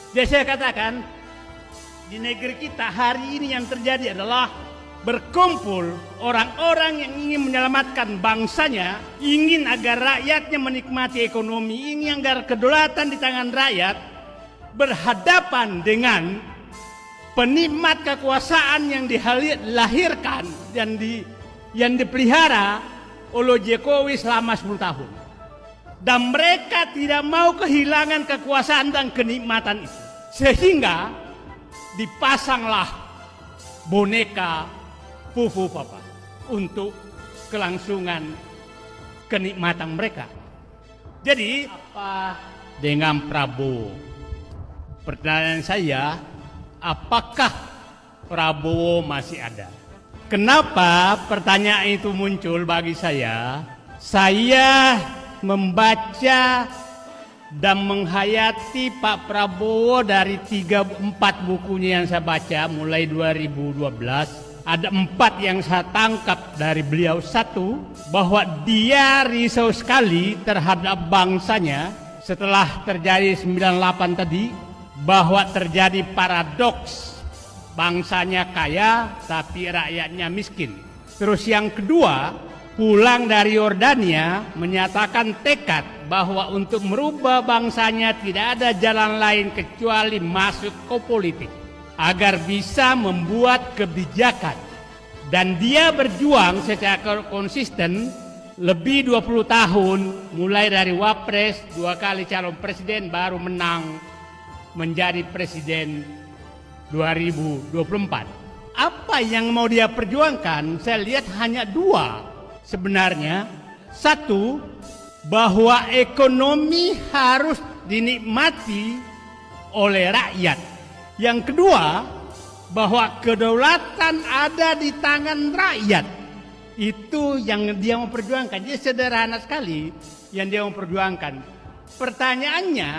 Jadi saya katakan, di negeri kita hari ini yang terjadi adalah berkumpul orang-orang yang ingin menyelamatkan bangsanya, ingin agar rakyatnya menikmati ekonomi, ingin agar kedaulatan di tangan rakyat, berhadapan dengan penikmat kekuasaan yang dilahirkan dan yang dipelihara oleh Jokowi selama 10 tahun. Dan mereka tidak mau kehilangan kekuasaan dan kenikmatan itu. Sehingga dipasanglah boneka fufu papa untuk kelangsungan kenikmatan mereka. Jadi apa dengan Prabowo? Pertanyaan saya, apakah Prabowo masih ada? Kenapa pertanyaan itu muncul bagi saya? Saya membaca dan menghayati Pak Prabowo dari 3-4 bukunya yang saya baca mulai 2012. Ada 4 yang saya tangkap dari beliau. 1, bahwa dia risau sekali terhadap bangsanya setelah terjadi 98 tadi, bahwa terjadi paradoks bangsanya kaya tapi rakyatnya miskin. Terus yang kedua, pulang dari Yordania menyatakan tekad bahwa untuk merubah bangsanya tidak ada jalan lain kecuali masuk ke politik agar bisa membuat kebijakan. Dan dia berjuang secara konsisten lebih 20 tahun, mulai dari wapres, 2 kali calon presiden, baru menang menjadi presiden 2024. Apa yang mau dia perjuangkan? Saya lihat hanya 2 sebenarnya. 1, bahwa ekonomi harus dinikmati oleh rakyat. Yang kedua, bahwa kedaulatan ada di tangan rakyat. Itu yang dia mau perjuangkan. Jadi sederhana sekali yang dia mau perjuangkan. Pertanyaannya,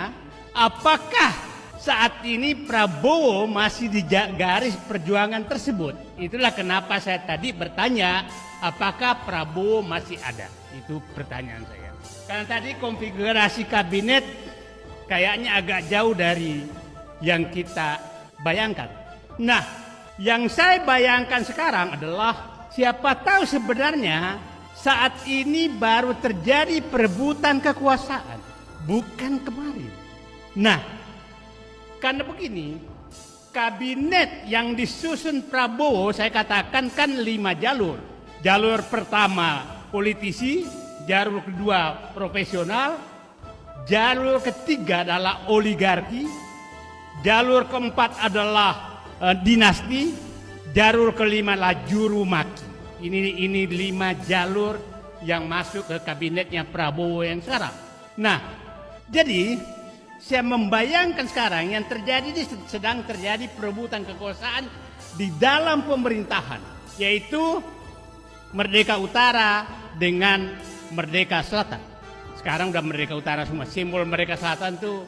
apakah saat ini Prabowo masih di garis perjuangan tersebut? Itulah kenapa saya tadi bertanya, apakah Prabowo masih ada? Itu pertanyaan saya. Karena tadi konfigurasi kabinet kayaknya agak jauh dari yang kita bayangkan. Nah, yang saya bayangkan sekarang adalah siapa tahu sebenarnya saat ini baru terjadi perebutan kekuasaan, bukan kemarin. Nah, karena begini, kabinet yang disusun Prabowo saya katakan kan 5 jalur. Jalur pertama politisi, jalur kedua profesional, jalur ketiga adalah oligarki, jalur keempat adalah dinasti, jalur kelima adalah juru maki. Ini 5 jalur yang masuk ke kabinetnya Prabowo yang sekarang. Nah, jadi saya membayangkan sekarang yang terjadi ini sedang terjadi perebutan kekuasaan di dalam pemerintahan, yaitu Merdeka Utara dengan Merdeka Selatan. Sekarang udah Merdeka Utara semua. Simbol Merdeka Selatan itu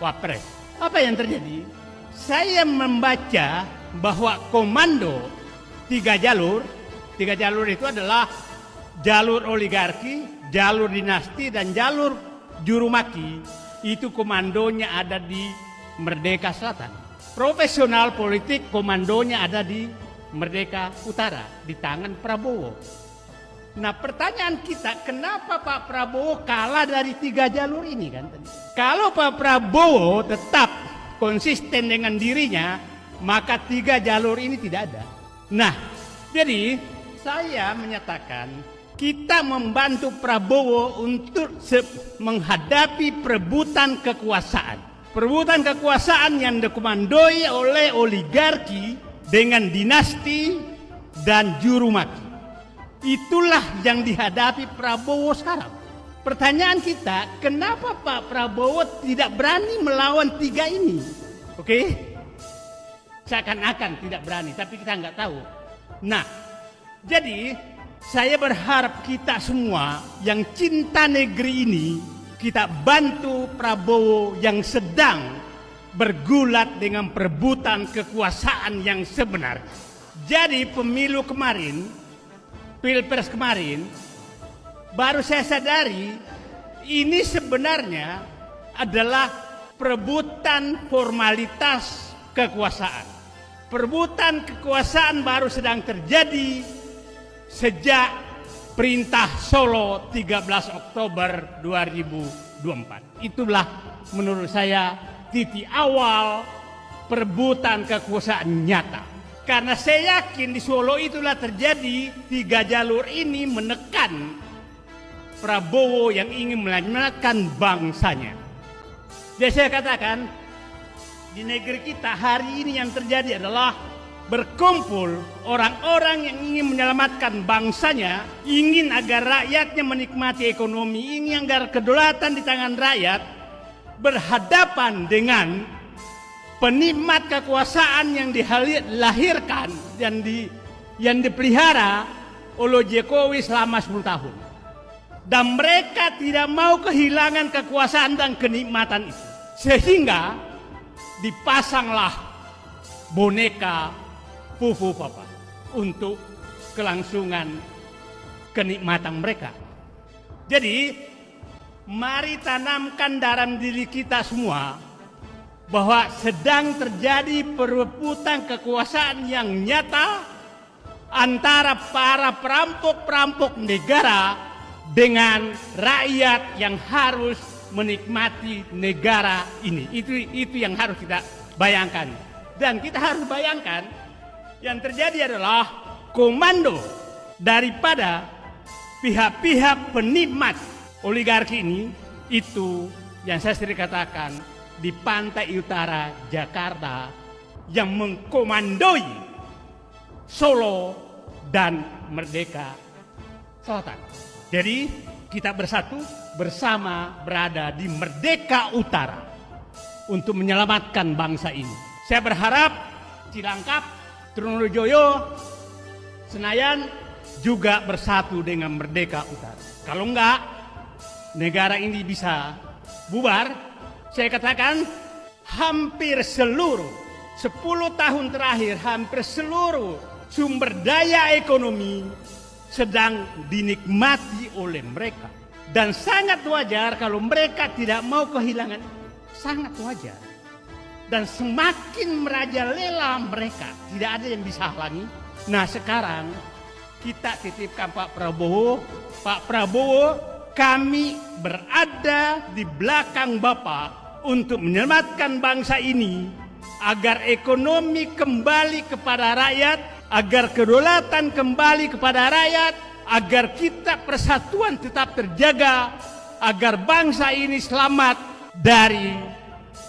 wapres. Apa yang terjadi? Saya membaca bahwa komando 3 jalur. 3 jalur itu adalah jalur oligarki, jalur dinasti, dan jalur juru maki. Itu komandonya ada di Merdeka Selatan. Profesional politik komandonya ada di Merdeka Utara, di tangan Prabowo. Nah, pertanyaan kita, kenapa Pak Prabowo kalah dari 3 jalur ini kan? Kalau Pak Prabowo tetap konsisten dengan dirinya, maka 3 jalur ini tidak ada. Nah, jadi saya menyatakan kita membantu Prabowo untuk menghadapi perebutan kekuasaan. Perebutan kekuasaan yang dikomandoi oleh oligarki dengan dinasti dan juru maki. Itulah yang dihadapi Prabowo sekarang. Pertanyaan kita, kenapa Pak Prabowo tidak berani melawan 3 ini? Oke? Seakan-akan tidak berani, tapi kita nggak tahu. Nah, jadi saya berharap kita semua yang cinta negeri ini, kita bantu Prabowo yang sedang bergulat dengan perebutan kekuasaan yang sebenarnya. Jadi pemilu kemarin, Pilpres kemarin, baru saya sadari ini sebenarnya adalah perebutan formalitas kekuasaan. Perebutan kekuasaan baru sedang terjadi sejak perintah Solo 13 Oktober 2024. Itulah menurut saya titik awal perebutan kekuasaan nyata. Karena saya yakin di Solo itulah terjadi 3 jalur ini menekan Prabowo yang ingin menyelamatkan bangsanya. Jadi saya katakan, di negeri kita hari ini yang terjadi adalah berkumpul orang-orang yang ingin menyelamatkan bangsanya, ingin agar rakyatnya menikmati ekonomi, ingin agar kedaulatan di tangan rakyat, berhadapan dengan penikmat kekuasaan yang dilahirkan dan yang dipelihara oleh Jokowi selama 10 tahun. Dan mereka tidak mau kehilangan kekuasaan dan kenikmatan itu. Sehingga dipasanglah boneka fufu papa untuk kelangsungan kenikmatan mereka. Jadi mari tanamkan dalam diri kita semua bahwa sedang terjadi perebutan kekuasaan yang nyata antara para perampok-perampok negara dengan rakyat yang harus menikmati negara ini. Itu yang harus kita bayangkan. Dan kita harus bayangkan yang terjadi adalah komando daripada pihak-pihak penikmat oligarki ini, itu yang saya sering katakan di pantai utara Jakarta yang mengkomandoi Solo dan Merdeka Selatan. Jadi kita bersatu bersama berada di Merdeka Utara untuk menyelamatkan bangsa ini. Saya berharap Cilangkap, Trunojoyo, Senayan juga bersatu dengan Merdeka Utara. Kalau enggak, negara ini bisa bubar. Saya katakan hampir seluruh 10 tahun terakhir, hampir seluruh sumber daya ekonomi sedang dinikmati oleh mereka. Dan sangat wajar kalau mereka tidak mau kehilangan, sangat wajar. Dan semakin merajalela mereka, tidak ada yang bisa halangi. Nah sekarang kita titipkan Pak Prabowo. Pak Prabowo, kami berada di belakang Bapak untuk menyelamatkan bangsa ini agar ekonomi kembali kepada rakyat, agar kedaulatan kembali kepada rakyat, agar kita persatuan tetap terjaga, agar bangsa ini selamat dari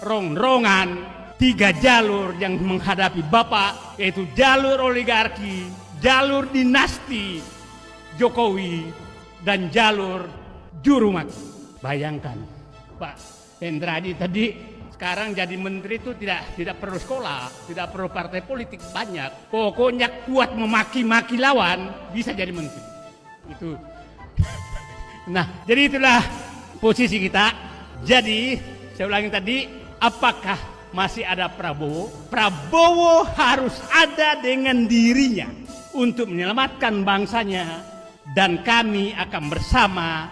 rongrongan 3 jalur yang menghadapi Bapak, yaitu jalur oligarki, jalur dinasti Jokowi, dan jalur juru mati. Bayangkan Pak Hendradi tadi sekarang jadi menteri itu tidak perlu sekolah, tidak perlu partai politik banyak. Pokoknya kuat memaki-maki lawan bisa jadi menteri. Itu. Nah, jadi itulah posisi kita. Jadi, saya ulangi tadi, apakah masih ada Prabowo? Prabowo harus ada dengan dirinya untuk menyelamatkan bangsanya, dan kami akan bersama